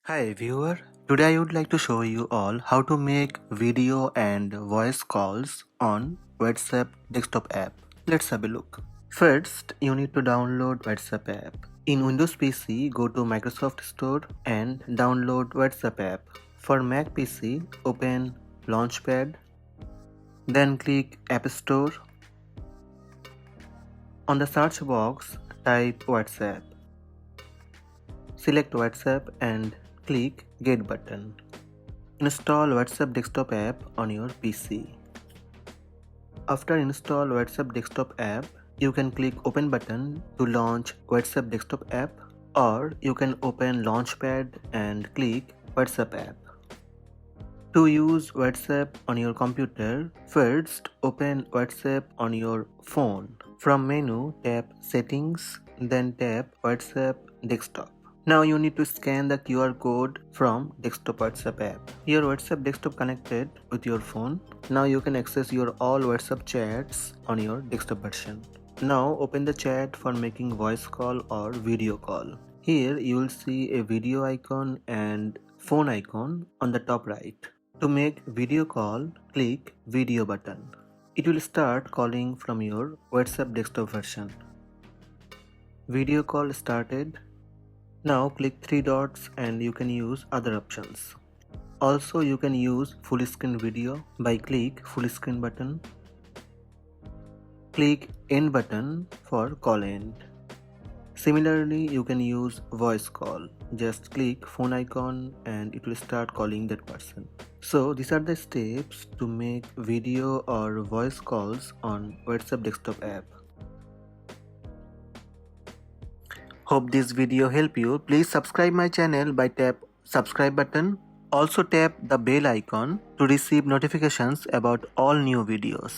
Hi viewer, today I would like to show you all how to make video and voice calls on WhatsApp desktop app. Let's have a look. First, you need to download WhatsApp app. In Windows PC, go to Microsoft Store and download WhatsApp app. For Mac PC, open Launchpad, then click App Store. On the search box, type WhatsApp. Select WhatsApp and click Get button. Install WhatsApp desktop app on your PC. After install WhatsApp desktop app, you can click Open button to launch WhatsApp desktop app, or you can open Launchpad and click WhatsApp app. To use WhatsApp on your computer, first open WhatsApp on your phone. From menu, tap Settings, then tap WhatsApp Desktop. Now you need to scan the QR code from desktop WhatsApp app. Your WhatsApp desktop connected with your phone. Now you can access your all WhatsApp chats on your desktop version. Now open the chat for making voice call or video call. Here you will see a video icon and phone icon on the top right. To make video call, click video button. It will start calling from your WhatsApp desktop version. Video call started. Now click three dots and you can use other options. Also you can use full screen video by click full screen button. Click end button for call end. Similarly, you can use voice call. Just click phone icon and it will start calling that person. So these are the steps to make video or voice calls on WhatsApp desktop app. Hope this video helped you. Please subscribe my channel by tap subscribe button. Also tap the bell icon to receive notifications about all new videos.